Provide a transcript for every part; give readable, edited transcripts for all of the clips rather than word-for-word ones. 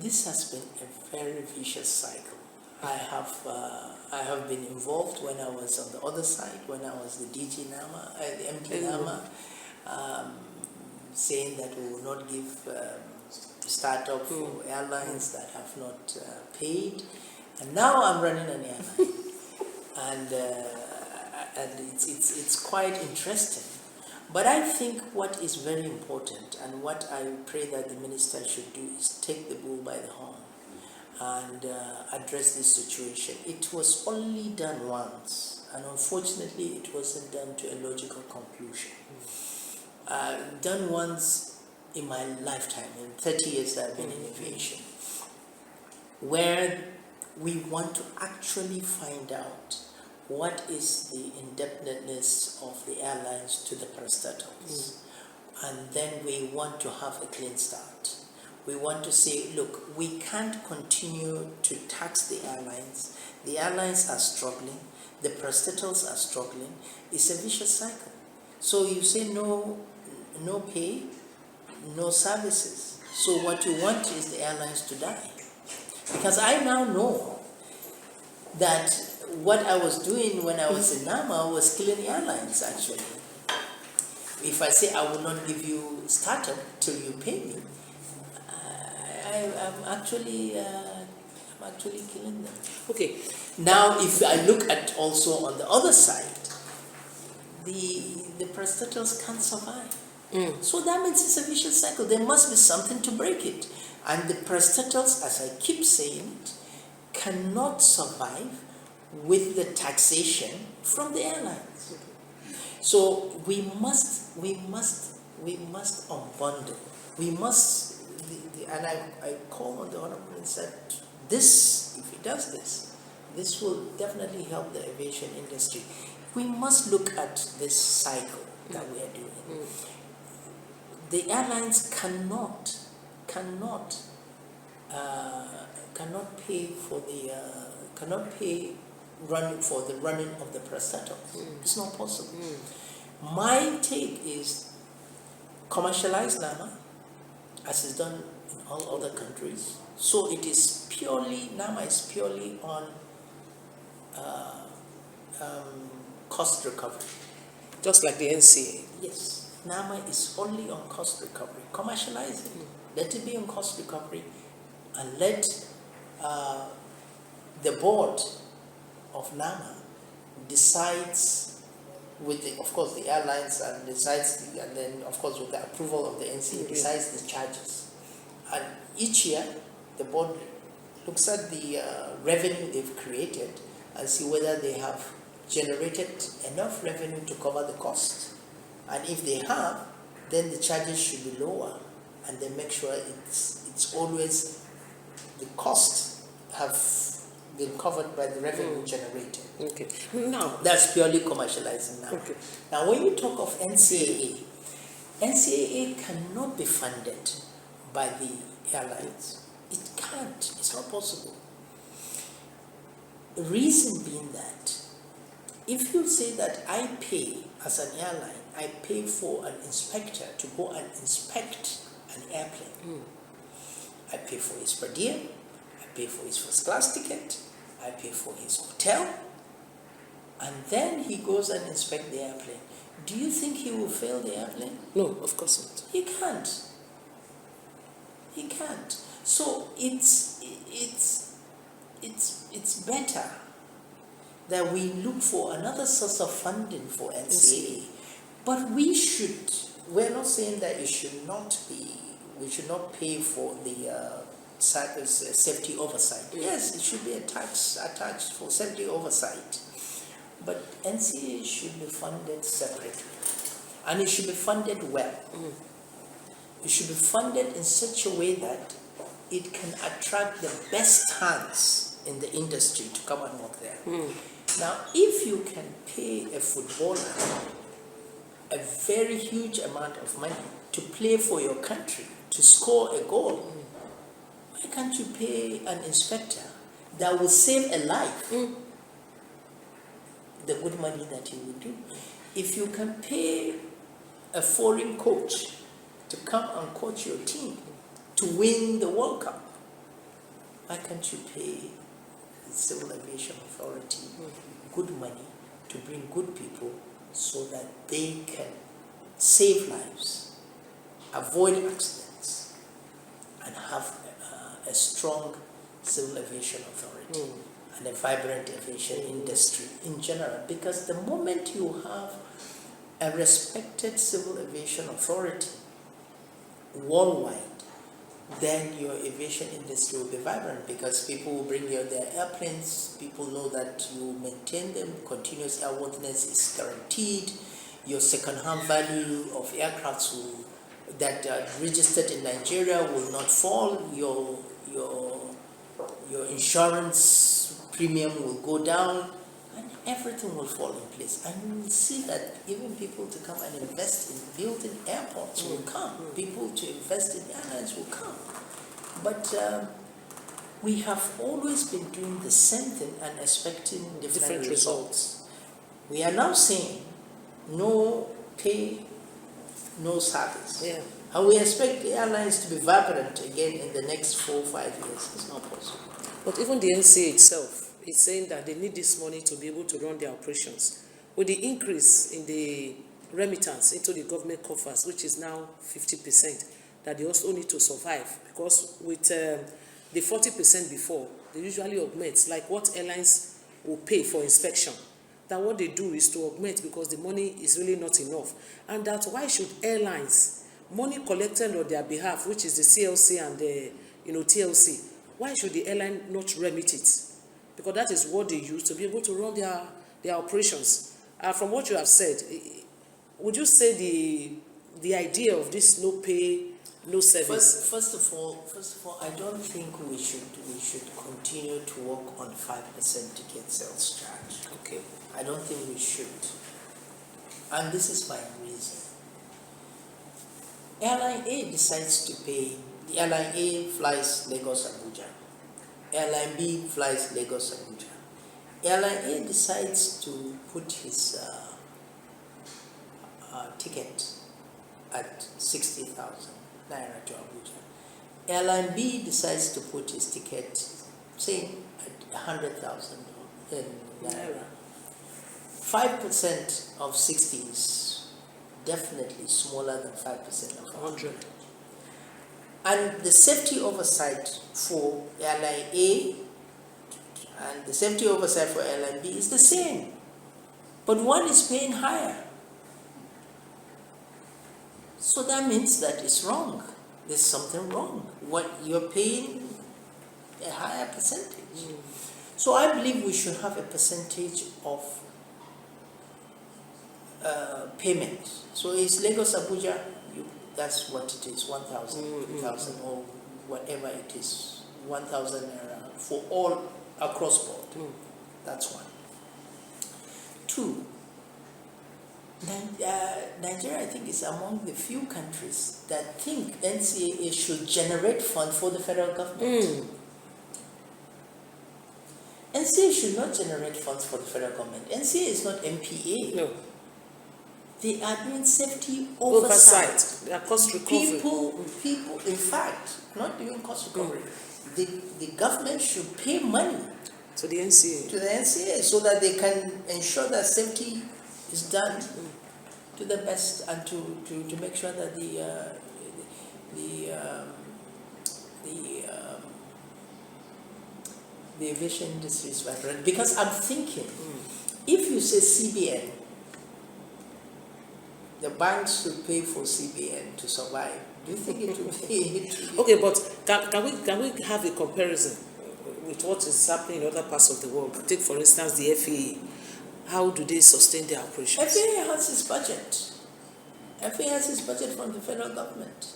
this has been a very vicious cycle. I have been involved when I was on the other side, when I was the DG NAMA, the MD NAMA, saying that we will not give startup for airlines that have not paid, and now I'm running an airline, and it's quite interesting. But I think what is very important, and what I pray that the minister should do, is take the bull by the horn and address this situation. It was only done once, and unfortunately it wasn't done to a logical conclusion. Done once in my lifetime, in 30 years that I've been in aviation, where we want to actually find out what is the indebtedness of the airlines to the parastatals. And then we want to have a clean start. We want to say, look, we can't continue to tax the airlines. The airlines are struggling. The parastatals are struggling. It's a vicious cycle. So you say no pay, no services. So what you want is the airlines to die. Because I now know that what I was doing when I was in NAMA was killing airlines, actually. If I say I will not give you startup till you pay me, I'm actually killing them. Okay. Now, if I look at also on the other side, the parastatals can't survive. So that means it's a vicious cycle. There must be something to break it. And the parastatals, as I keep saying it, cannot survive with the taxation from the airlines. So we must unbundle. We must, and I call on the Honorable and said, this, if he does this, this will definitely help the aviation industry. We must look at this cycle that we are doing. The airlines cannot pay for the running of the parastatals. It's not possible. My take is commercialize NAMA as is done in all other countries. So it is purely, NAMA is purely on cost recovery. Just like the NCAA. Yes, NAMA is only on cost recovery. Commercialize it. Let it be on cost recovery, and let the board of NAMA decides with the airlines, and decides, and then of course with the approval of the NCAA decides the charges. And each year the board looks at the revenue they've created and see whether they have generated enough revenue to cover the cost. And if they have, then the charges should be lower, and they make sure it's always the costs have been covered by the revenue generated. Okay. Now that's purely commercializing now. Okay. Now when you talk of NCAA cannot be funded by the airlines. It can't. It's not possible. The reason being that if you say that I pay as an airline, I pay for an inspector to go and inspect an airplane. I pay for his per diem, I pay for his first class ticket, I pay for his hotel, and then he goes and inspects the airplane. Do you think he will fail the airplane? No, of course not. He can't. He can't. So it's better that we look for another source of funding for NCAA. But we're not saying that we should not pay for the safety oversight. Yes, it should be a tax attached for safety oversight. But NCAA should be funded separately. And it should be funded well. It should be funded in such a way that it can attract the best hands in the industry to come and work there. Now, if you can pay a footballer a very huge amount of money to play for your country, to score a goal, why can't you pay an inspector that will save a life the good money that he would do? If you can pay a foreign coach to come and coach your team to win the World Cup, why can't you pay the Civil Aviation Authority good money to bring good people so that they can save lives, avoid accidents, and have a strong Civil Aviation Authority and a vibrant aviation industry in general? Because the moment you have a respected Civil Aviation Authority worldwide, then your aviation industry will be vibrant, because people will bring their airplanes, people know that you maintain them, continuous airworthiness is guaranteed, your second-hand value of aircrafts that are registered in Nigeria will not fall, your insurance premium will go down, and everything will fall in place. And you will see that even people to come and invest in building airports will come. People to invest in airlines will come. But we have always been doing the same thing and expecting different results. We are now saying no pay, no service. Yeah. And we expect the airlines to be vibrant again in the next 4 or 5 years. It's not possible. But even the NCAA itself is saying that they need this money to be able to run their operations. With the increase in the remittance into the government coffers, which is now 50%, that they also need to survive. Because with the 40% before, they usually augment, like what airlines will pay for inspection. That what they do is to augment because the money is really not enough. And that's why should airlines, money collected on their behalf, which is the CLC and the TLC, why should the airline not remit it? Because that is what they use to be able to run their operations. From what you have said, would you say the idea of this no pay, no service? First of all, I don't think we should continue to work on 5% ticket sales charge. Okay. I don't think we should. And this is my reason. Airline A decides to pay. The Airline A flies Lagos Abuja. Airline B flies Lagos Abuja. Airline A decides to put his ticket at 60,000 naira to Abuja. Airline B decides to put his ticket, say, at 100,000 naira. 5% of 60 is definitely smaller than 5% of 100. And the safety oversight for Airline A and the safety oversight for Airline B is the same. But one is paying higher. So that means that it's wrong. There's something wrong. What you're paying a higher percentage. So I believe we should have a percentage of payment. So it's Lagos Abuja, that's what it is, 1,000, 2,000 or whatever it is, 1,000 naira for all across board. That's one. Two, Nigeria, I think, is among the few countries that think NCAA should generate funds for the federal government. NCAA should not generate funds for the federal government. NCAA is not MPA. No. They are doing safety oversight. They are cost recovery. People, in fact, not doing cost recovery. The government should pay money to the NCAA. To the NCAA so that they can ensure that safety is done to the best and to make sure that the aviation industry is vibrant. Because I'm thinking, if you say CBN, the banks should pay for CBN to survive. Do you think it would be? Okay, but can we have a comparison with what is happening in other parts of the world? Take, for instance, the FAA. How do they sustain their operations? FAA has its budget. FAA has its budget from the federal government,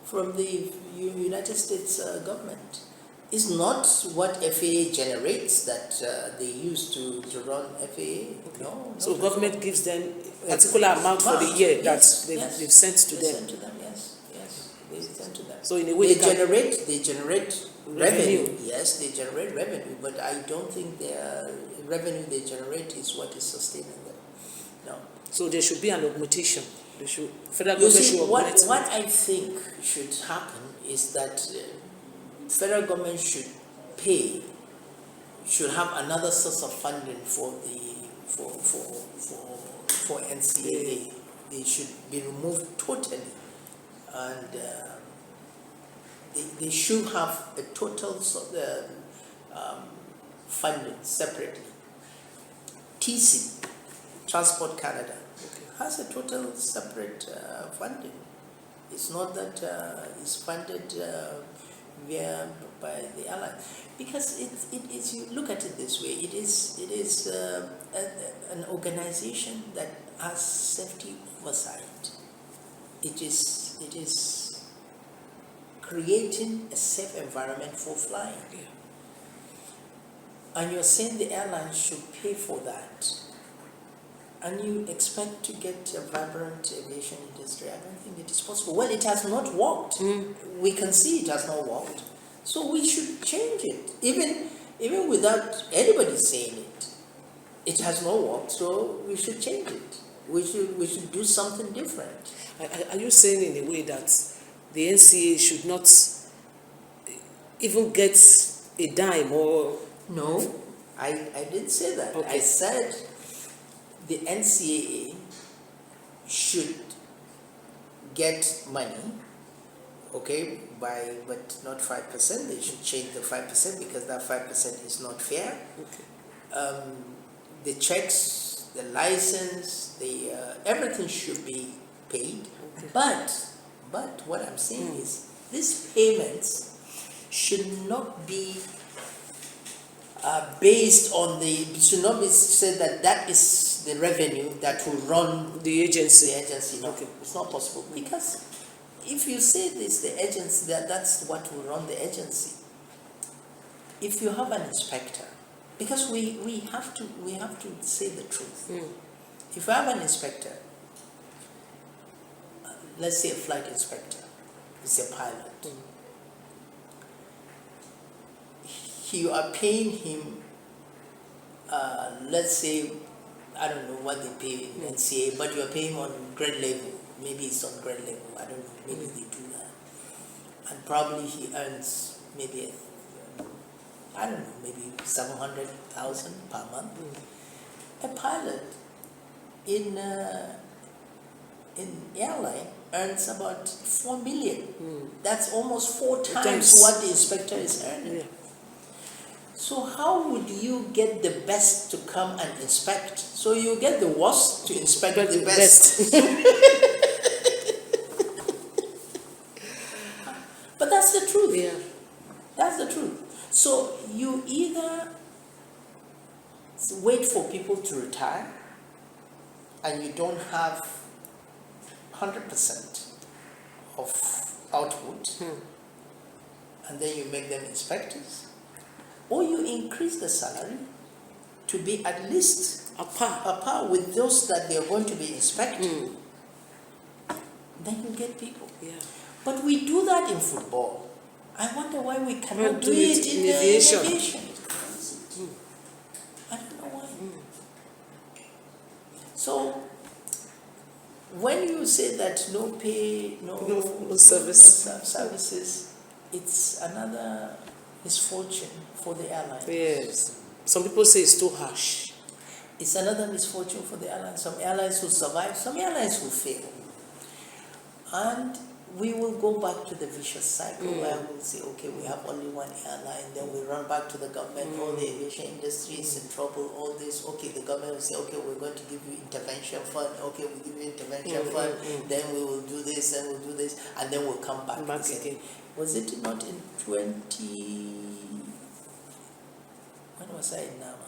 from the United States government. It's not what FAA generates that they use to run FAA. Okay. No. So government gives them a particular amount for the year that they've sent to them. Sent to them, yes. They send to them. So in a way they generate revenue. Yes, they generate revenue, but I don't think their revenue they generate is what is sustaining them. No. So there should be an augmentation. Federal government should augment. What I think should happen is that federal government should have another source of funding for NCAA. They should be removed totally, and they should have a total funding separately. TC, Transport Canada, has a total separate funding. It's not that it's funded by the airline, because it's you look at it this way. It is an organization that has safety oversight. It is creating a safe environment for flying. Yeah. And you're saying the airlines should pay for that, and you expect to get a vibrant aviation industry. I don't think it is possible. Well, it has not worked. We can see it has not worked. So we should change it, even without anybody saying it. It has not worked, so we should change it. We should do something different. Are you saying in a way that the NCAA should not even get a dime or? No, I didn't say that. Okay. I said the NCAA should get money, okay, but not 5%. They should change the 5% because that 5% is not fair. Okay. The checks, the license, everything should be paid. Okay. But what I'm saying is these payments should not be based on should not be said that is the revenue that will run The agency. No, Okay. it's not possible, because if you say this, the agency, that's what will run the agency. If you have an inspector, because we have to say the truth. If you have an inspector, let's say a flight inspector, is a pilot. You are paying him, let's say, I don't know what they pay in NCAA, but you are paying him on grade level. Maybe it's on grade level. I don't know. Maybe they do that. And probably he earns maybe, I don't know, maybe 700,000 per month. A pilot in airline earns about 4 million. That's almost 4 times what the inspector is earning. Yeah. So how would you get the best to come and inspect? So you get the worst to inspect the best. But that's the truth. Yeah. That's the truth. So you either wait for people to retire and you don't have 100% of output, and then you make them inspectors, or you increase the salary to be at least a par with those that they are going to be inspecting. Then you get people. Yeah. But we do that in football. I wonder why we cannot do it it in aviation. aviation. I don't know why. So when you say that no pay, no services, it's another misfortune for the airline. Yes. Some people say it's too harsh. It's another misfortune for the airlines. Some airlines will survive, some airlines will fail. And we will go back to the vicious cycle where we'll say, okay, we have only one airline, then we run back to the government, all the aviation industry is in trouble, all this. Okay, the government will say, okay, we're going to give you intervention fund, okay, we'll give you intervention fund, then we will do this, and we'll do this, and then we'll come back again. Was it not in when was I in Nama?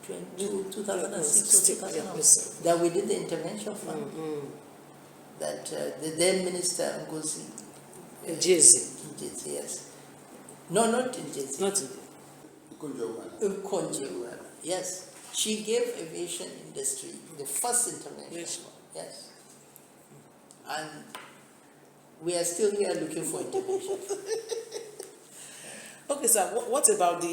2006 or 2007, that we did the intervention fund? That the then Minister Ngozi, yes. No, not in Jezi. Not in Ukonjewala. Yes. She gave aviation industry the first intervention. Yes. And we are still here looking for intervention. Okay, sir, what about the